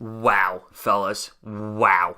Wow, fellas. Wow.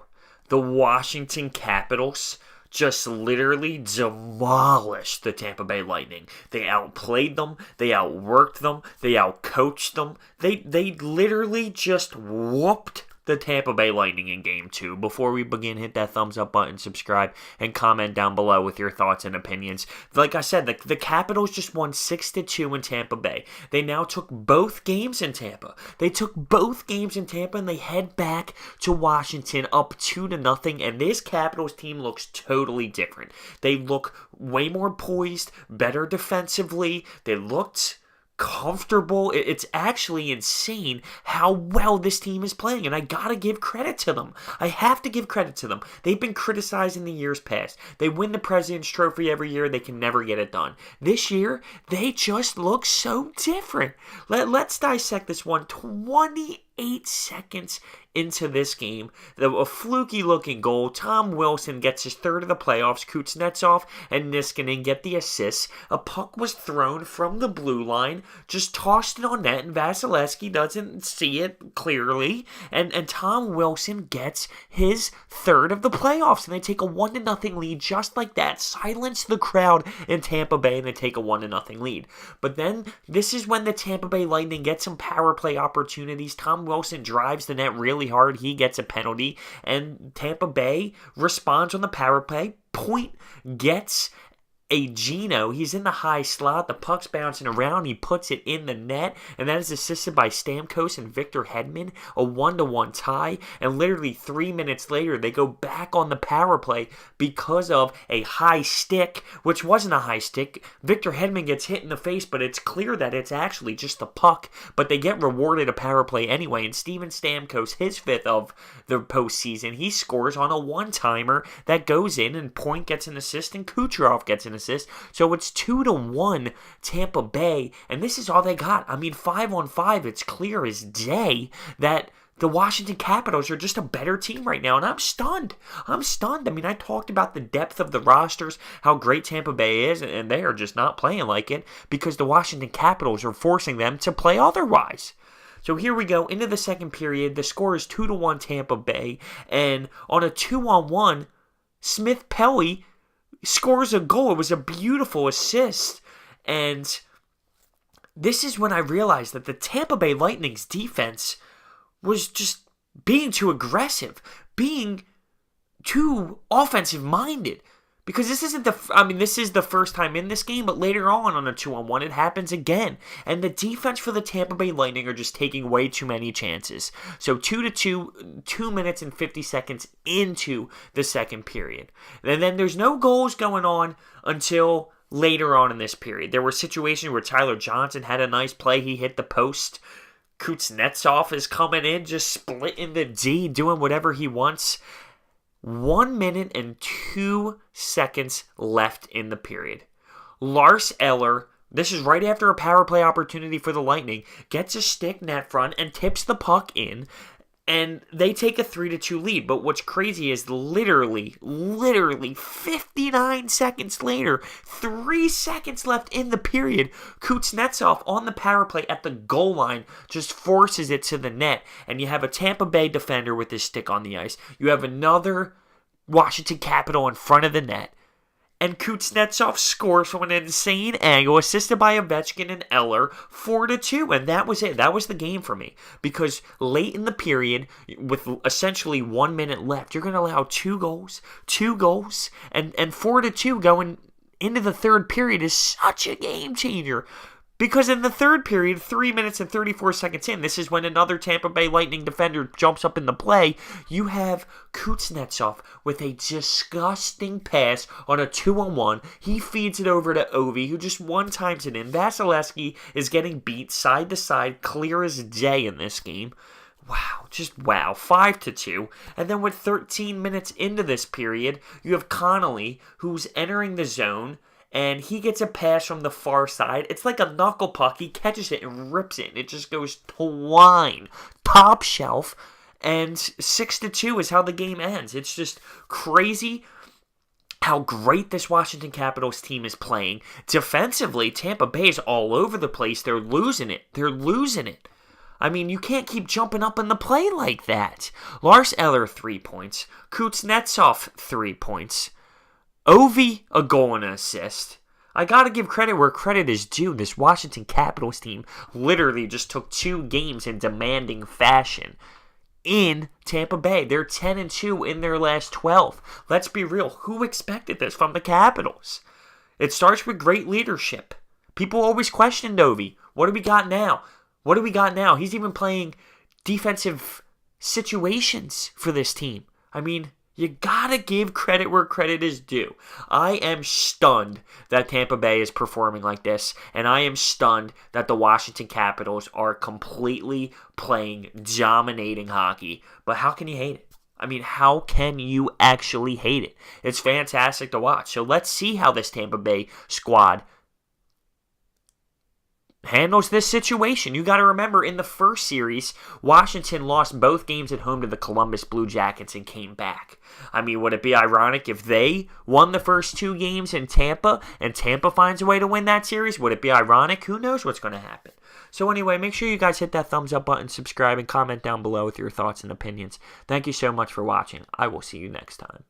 The Washington Capitals just literally demolished the Tampa Bay Lightning. They outplayed them. They outworked them. They outcoached them. They literally just whooped the Tampa Bay Lightning in Game 2. Before we begin, hit that thumbs up button, subscribe, and comment down below with your thoughts and opinions. Like I said, the Capitals just won 6-2 in Tampa Bay. They now took both games in Tampa. And they head back to Washington up 2-0, and this Capitals team looks totally different. They look way more poised, better defensively. They looked comfortable. It's actually insane how well this team is playing, and I gotta give credit to them. I have to give credit to them. They've been criticized in the years past. They win the President's Trophy every year. They can never get it done. This year, they just look so different. Let's dissect this one. 28 seconds into this game, a fluky-looking goal. Tom Wilson gets his third of the playoffs. Kuznetsov and Niskanen get the assists. A puck was thrown from the blue line, just tossed it on net, and Vasilevsky doesn't see it clearly, and Tom Wilson gets his third of the playoffs, and they take a 1-0 lead just like that. Silence the crowd in Tampa Bay, and they take a 1-0 lead. But then, this is when the Tampa Bay Lightning get some power play opportunities. Tom Wilson drives the net really hard. He gets a penalty, and Tampa Bay responds on the power play. Point gets a Gino. He's in the high slot. The puck's bouncing around. He puts it in the net, and that is assisted by Stamkos and Victor Hedman. A 1-1 tie, and literally 3 minutes later, they go back on the power play because of a high stick, which wasn't a high stick. Victor Hedman gets hit in the face, but it's clear that it's actually just a puck, but they get rewarded a power play anyway, and Steven Stamkos, his fifth of the postseason, he scores on a one-timer that goes in, and Point gets an assist, and Kucherov gets an assist. So it's 2-1 Tampa Bay, and this is all they got. I mean, 5-on-5, it's clear as day that the Washington Capitals are just a better team right now, and I'm stunned. I mean, I talked about the depth of the rosters, how great Tampa Bay is, and they are just not playing like it because the Washington Capitals are forcing them to play otherwise. So here we go into the second period. The score is 2-1 Tampa Bay, and on a 2-on-1, Smith Pelly scores a goal. It was a beautiful assist. And this is when I realized that the Tampa Bay Lightning's defense was just being too aggressive, being too offensive-minded. Because this is the first time in this game, but later on a 2-on-1, it happens again. And the defense for the Tampa Bay Lightning are just taking way too many chances. So 2-2, 2 minutes and 50 seconds into the second period. And then there's no goals going on until later on in this period. There were situations where Tyler Johnson had a nice play. He hit the post. Kuznetsov is coming in, just splitting the D, doing whatever he wants. 1 minute and 2 seconds left in the period. Lars Eller, this is right after a power play opportunity for the Lightning, gets a stick net front and tips the puck in, and they take a 3-2 lead. But what's crazy is literally 59 seconds later, 3 seconds left in the period, Kuznetsov on the power play at the goal line just forces it to the net, and you have a Tampa Bay defender with his stick on the ice. You have another Washington Capital in front of the net, and Kuznetsov scores from an insane angle, assisted by Ovechkin and Eller, 4-2, and that was it. That was the game for me, because late in the period, with essentially 1 minute left, you're going to allow two goals, and 4-2 going into the third period is such a game changer. Because in the third period, 3 minutes and 34 seconds in, this is when another Tampa Bay Lightning defender jumps up in the play. You have Kuznetsov with a disgusting pass on a 2-on-1. He feeds it over to Ovi, who just one-times it in. Vasilevsky is getting beat side to side, clear as day in this game. Wow, just wow, 5-2. And then with 13 minutes into this period, you have Connolly, who's entering the zone, and he gets a pass from the far side. It's like a knuckle puck. He catches it and rips it, and it just goes twine, top shelf, and 6-2 is how the game ends. It's just crazy how great this Washington Capitals team is playing. Defensively, Tampa Bay is all over the place. They're losing it. I mean, you can't keep jumping up in the play like that. Lars Eller, 3 points. Kuznetsov, 3 points. Ovi, a goal and an assist. I gotta give credit where credit is due. This Washington Capitals team literally just took 2 games in demanding fashion. In Tampa Bay, they're 10-2 in their last 12. Let's be real. Who expected this from the Capitals? It starts with great leadership. People always questioned Ovi. What do we got now? What do we got now? He's even playing defensive situations for this team. I mean, you gotta give credit where credit is due. I am stunned that Tampa Bay is performing like this, and I am stunned that the Washington Capitals are completely playing dominating hockey. But how can you hate it? I mean, how can you actually hate it? It's fantastic to watch. So let's see how this Tampa Bay squad handles this situation. You got to remember, in the first series, Washington lost both games at home to the Columbus Blue Jackets and came back. I mean, would it be ironic if they won the first 2 games in Tampa and Tampa finds a way to win that series? Would it be ironic? Who knows what's going to happen? So anyway, make sure you guys hit that thumbs up button, subscribe, and comment down below with your thoughts and opinions. Thank you so much for watching. I will see you next time.